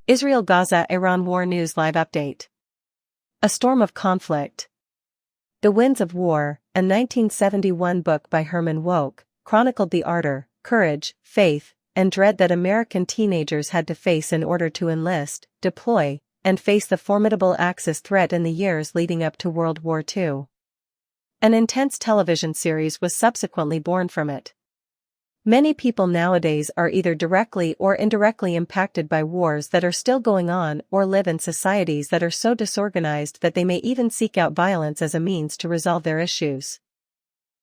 Israel-Gaza-Iran War News Live Update. A Storm of Conflict. The Winds of War, a 1971 book by Herman Wouk, chronicled the ardor, courage, faith, and dread that American teenagers had to face in order to enlist, deploy, and face the formidable Axis threat in the years leading up to World War II. An intense television series was subsequently born from it. Many people nowadays are either directly or indirectly impacted by wars that are still going on or live in societies that are so disorganized that they may even seek out violence as a means to resolve their issues.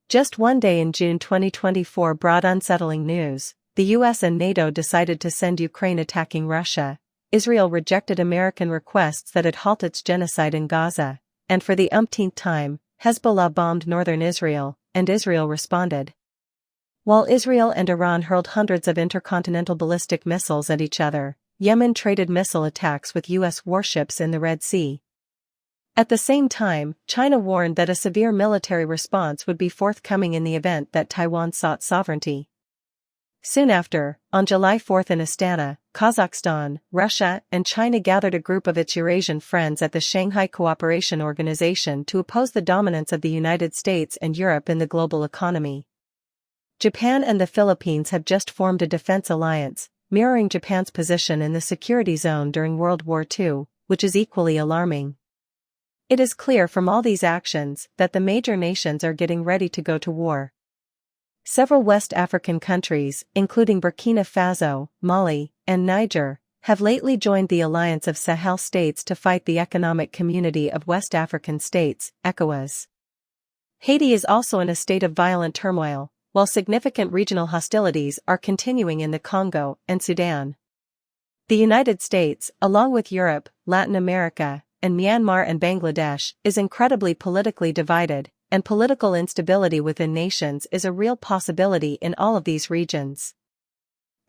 Just one day in June 2024 brought unsettling news. The US and NATO decided to send Ukraine attacking Russia. Israel rejected American requests that it halt its genocide in Gaza, and for the umpteenth time, Hezbollah bombed northern Israel, and Israel responded. While Israel and Iran hurled hundreds of intercontinental ballistic missiles at each other, Yemen traded missile attacks with US warships in the Red Sea. At the same time, China warned that a severe military response would be forthcoming in the event that Taiwan sought sovereignty. Soon after, on July 4 in Astana, Kazakhstan, Russia and China gathered a group of its Eurasian friends at the Shanghai Cooperation Organization to oppose the dominance of the United States and Europe in the global economy. Japan and the Philippines have just formed a defense alliance, mirroring Japan's position in the security zone during World War II, which is equally alarming. It is clear from all these actions that the major nations are getting ready to go to war. Several West African countries, including Burkina Faso, Mali, and Niger, have lately joined the Alliance of Sahel States to fight the Economic Community of West African States, ECOWAS. Haiti is also in a state of violent turmoil, while significant regional hostilities are continuing in the Congo and Sudan. The United States, along with Europe, Latin America, and Myanmar and Bangladesh, is incredibly politically divided, and political instability within nations is a real possibility in all of these regions.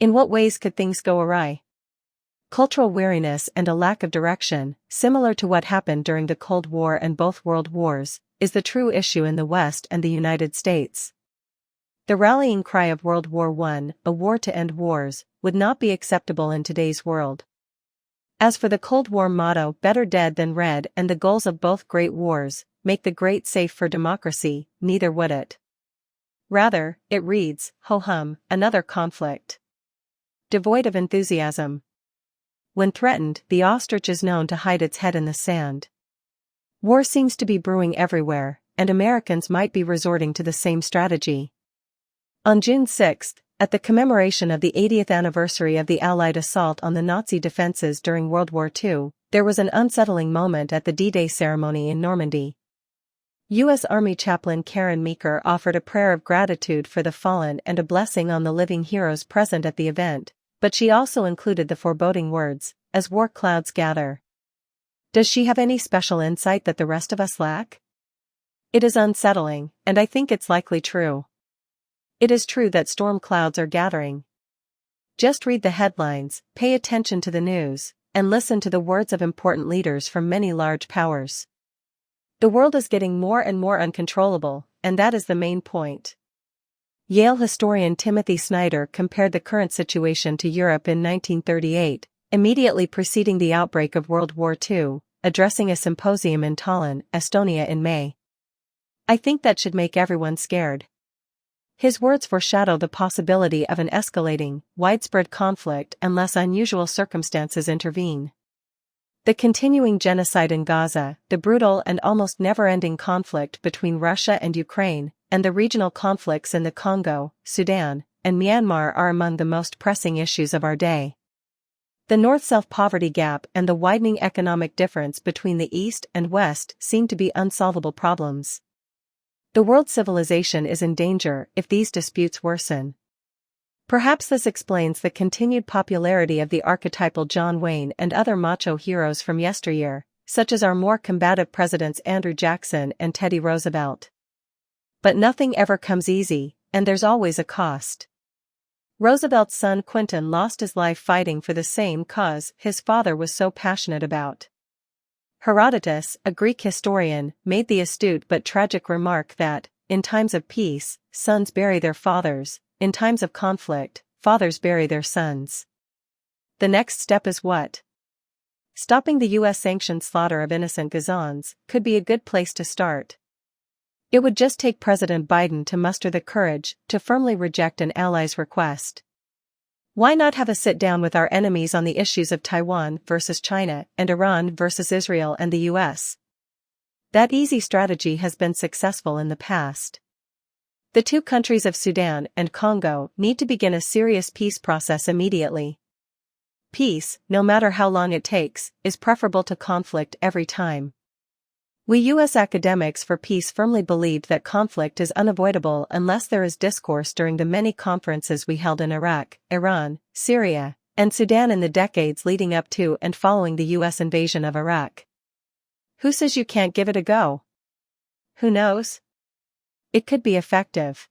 In what ways could things go awry? Cultural weariness and a lack of direction, similar to what happened during the Cold War and both World Wars, is the true issue in the West and the United States. The rallying cry of World War I, a war to end wars, would not be acceptable in today's world. As for the Cold War motto, better dead than red, and the goals of both great wars, make the great safe for democracy, neither would it. Rather, it reads, ho-hum, another conflict. Devoid of enthusiasm. When threatened, the ostrich is known to hide its head in the sand. War seems to be brewing everywhere, and Americans might be resorting to the same strategy. On June 6, at the commemoration of the 80th anniversary of the Allied assault on the Nazi defenses during World War II, there was an unsettling moment at the D-Day ceremony in Normandy. U.S. Army Chaplain Karen Meeker offered a prayer of gratitude for the fallen and a blessing on the living heroes present at the event, but she also included the foreboding words, "As war clouds gather." Does she have any special insight that the rest of us lack? It is unsettling, and I think it's likely true. It is true that storm clouds are gathering. Just read the headlines, pay attention to the news, and listen to the words of important leaders from many large powers. The world is getting more and more uncontrollable, and that is the main point. Yale historian Timothy Snyder compared the current situation to Europe in 1938, immediately preceding the outbreak of World War II, addressing a symposium in Tallinn, Estonia in May. I think that should make everyone scared. His words foreshadow the possibility of an escalating, widespread conflict unless unusual circumstances intervene. The continuing genocide in Gaza, the brutal and almost never-ending conflict between Russia and Ukraine, and the regional conflicts in the Congo, Sudan, and Myanmar are among the most pressing issues of our day. The North-South poverty gap and the widening economic difference between the East and West seem to be unsolvable problems. The world civilization is in danger if these disputes worsen. Perhaps this explains the continued popularity of the archetypal John Wayne and other macho heroes from yesteryear, such as our more combative presidents Andrew Jackson and Teddy Roosevelt. But nothing ever comes easy, and there's always a cost. Roosevelt's son Quentin lost his life fighting for the same cause his father was so passionate about. Herodotus, a Greek historian, made the astute but tragic remark that, in times of peace, sons bury their fathers, in times of conflict, fathers bury their sons. The next step is what? Stopping the U.S. sanctioned slaughter of innocent Gazans could be a good place to start. It would just take President Biden to muster the courage to firmly reject an ally's request. Why not have a sit-down with our enemies on the issues of Taiwan versus China and Iran versus Israel and the U.S.? That easy strategy has been successful in the past. The two countries of Sudan and Congo need to begin a serious peace process immediately. Peace, no matter how long it takes, is preferable to conflict every time. We U.S. academics for peace firmly believed that conflict is unavoidable unless there is discourse during the many conferences we held in Iraq, Iran, Syria, and Sudan in the decades leading up to and following the U.S. invasion of Iraq. Who says you can't give it a go? Who knows? It could be effective.